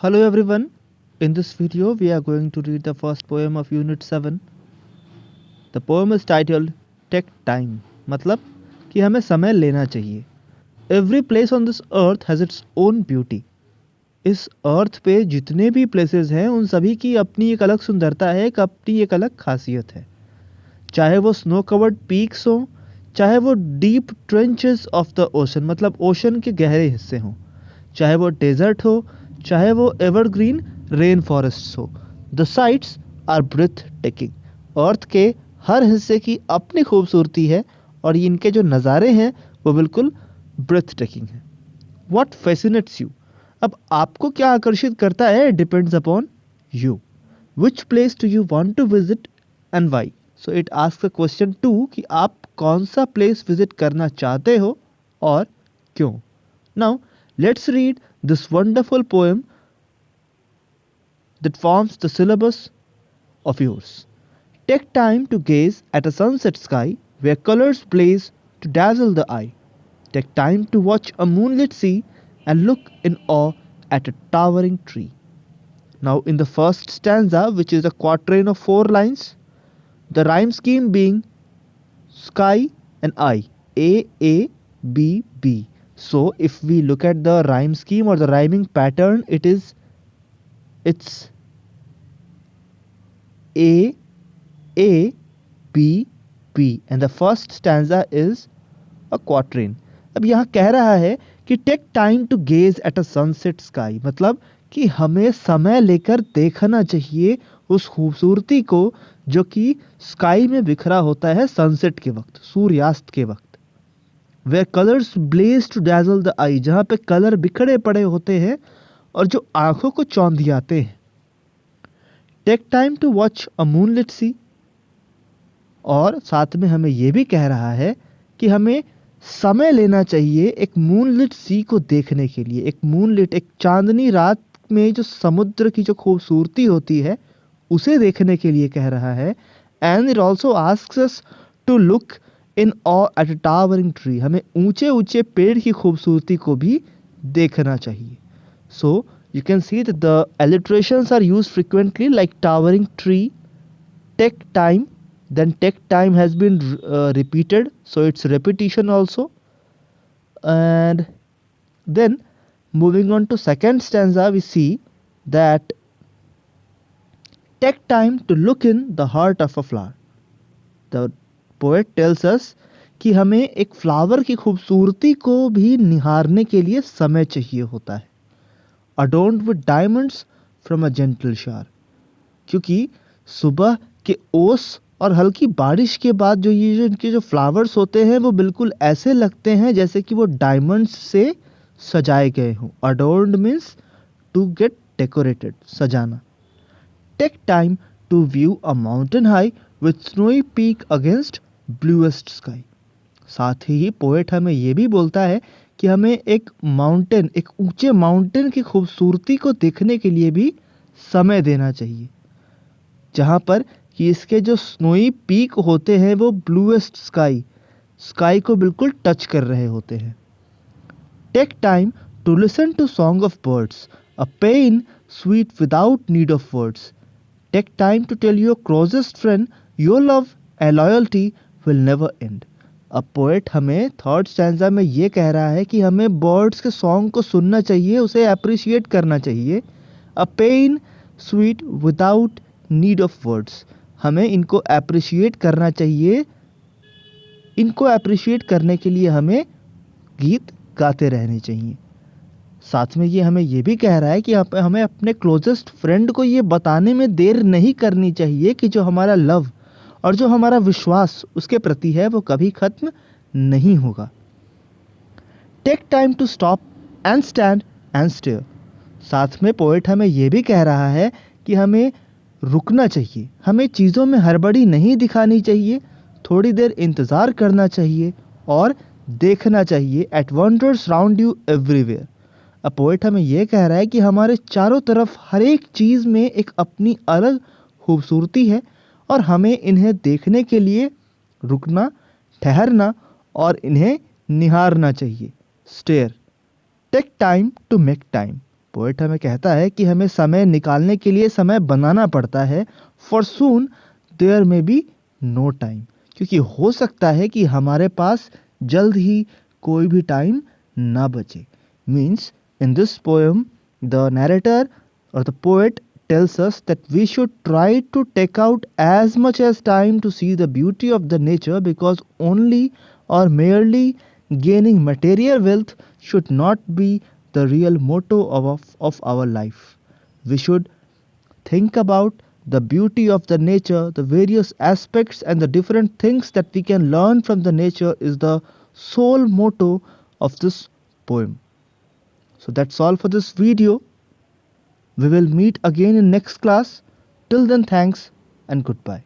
Hello everyone. In this video, we are going to read the first poem of Unit 7. The poem is titled Take Time. मतलब कि हमें समय लेना चाहिए. Every place on this earth has its own beauty. इस अर्थ पे जितने भी प्लेसेस हैं उन सभी की अपनी एक अलग सुंदरता है, एक अपनी एक अलग खासियत है. चाहे वो स्नो कवर्ड पीक्स हो, चाहे वो deep trenches of the ocean मतलब ओशन के गहरे हिस्से हों, चाहे वो डेजर्ट हो, चाहे वो एवरग्रीन रेन फॉरेस्ट हो. The sights are breathtaking. Earth के हर हिस्से की अपनी खूबसूरती है और इनके जो नज़ारे हैं वो बिल्कुल ब्रेथ टेकिंग है. What fascinates you. अब आपको क्या आकर्षित करता है depends upon you. Which place do you want to visit and why. So it ask the question 2 कि आप कौन सा प्लेस विजिट करना चाहते हो और क्यों. Now let's read this wonderful poem that forms the syllabus of yours. Take time to gaze at a sunset sky where colors blaze to dazzle the eye. Take time to watch a moonlit sea and look in awe at a towering tree. Now, in the first stanza, which is a quatrain of 4 lines, the rhyme scheme being sky and I, A, A, B, B. So if we look at the rhyme scheme or the rhyming pattern, it's A, A, B, B and the first stanza is a quatrain. अब यहाँ कह रहा है कि take time to gaze at a sunset sky मतलब कि हमें समय लेकर देखना चाहिए उस खूबसूरती को जो कि स्काई में बिखरा होता है सनसेट के वक्त, सूर्यास्त के वक्त. Where colors blaze to dazzle the eye, जहाँ पे कलर बिखरे पड़े होते हैं और जो आंखों को चौंधियाते हैं. Take time to watch a moonlit sea. और साथ में हमें ये भी कह रहा है कि हमें समय लेना चाहिए एक मूनलिट सी को देखने के लिए. एक मूनलिट, एक चांदनी रात में जो समुद्र की जो खूबसूरती होती है उसे देखने के लिए कह रहा है. And it also asks us to look in awe at a towering tree. हमें ऊंचे ऊंचे पेड़ की खूबसूरती को भी देखना चाहिए. So you can see that the alliterations are used frequently like towering tree, take time, then take time has been repeated, so it's repetition also. And then moving on to second stanza, we see that take time to look in the heart of a flower. The poet tells us कि हमें एक flower की खूबसूरती को भी निहारने के लिए समय चाहिए होता है. Adorned with diamonds from a gentle shower. क्योंकि सुबह के ओस और हल्की बारिश के बाद जो ये जो इनके जो फ्लावर्स होते हैं वो बिल्कुल ऐसे लगते हैं जैसे कि वो डायमंड्स से सजाए गए हों. Adorned means to get decorated, सजाना. Take time to view a mountain high with snowy peak against bluest sky. साथ ही पोएट हमें ये भी बोलता है कि हमें एक माउंटेन, एक ऊंचे माउंटेन की खूबसूरती को देखने के लिए भी समय देना चाहिए जहाँ पर कि इसके जो स्नोई पीक होते हैं वो ब्लूएस्ट स्काई को बिल्कुल टच कर रहे होते हैं. Take time to listen to song of birds, a pen sweet without need of words. Take time to tell your closest friend your love and loyalty will never end. अब poet हमें third stanza में ये कह रहा है कि हमें birds के सॉन्ग को सुनना चाहिए, उसे अप्रिशिएट करना चाहिए. A pen sweet without need of words. हमें इनको अप्रिशिएट करना चाहिए. इनको अप्रिशिएट करने के लिए हमें गीत गाते रहने चाहिए. साथ में ये हमें ये भी कह रहा है कि हमें अपने क्लोजेस्ट फ्रेंड को ये बताने में देर नहीं करनी चाहिए कि जो हमारा लव और जो हमारा विश्वास उसके प्रति है वो कभी खत्म नहीं होगा. Take time to stop and stand and stare. साथ में पोएट हमें ये भी कह रहा है कि हमें रुकना चाहिए, हमें चीज़ों में हड़बड़ी नहीं दिखानी चाहिए, थोड़ी देर इंतज़ार करना चाहिए और देखना चाहिए. At wonders round you everywhere. A poet हमें यह कह रहा है कि हमारे चारों तरफ हर एक चीज़ में एक अपनी अलग खूबसूरती है और हमें इन्हें देखने के लिए रुकना, ठहरना और इन्हें निहारना चाहिए. Stare. Take time to make time. Poet हमें कहता है कि हमें समय निकालने के लिए समय बनाना पड़ता है. For soon there may be no time, क्योंकि हो सकता है कि हमारे पास जल्द ही कोई भी टाइम ना बचे. Means in this poem the narrator or the poet tells us that we should try to take out as much as time to see the beauty of the nature, because only or merely gaining material wealth should not be the real motto of our life. We should think about the beauty of the nature, the various aspects and the different things that we can learn from the nature is the sole motto of this poem. So that's all for this video. We will meet again in next class. Till then, thanks and goodbye.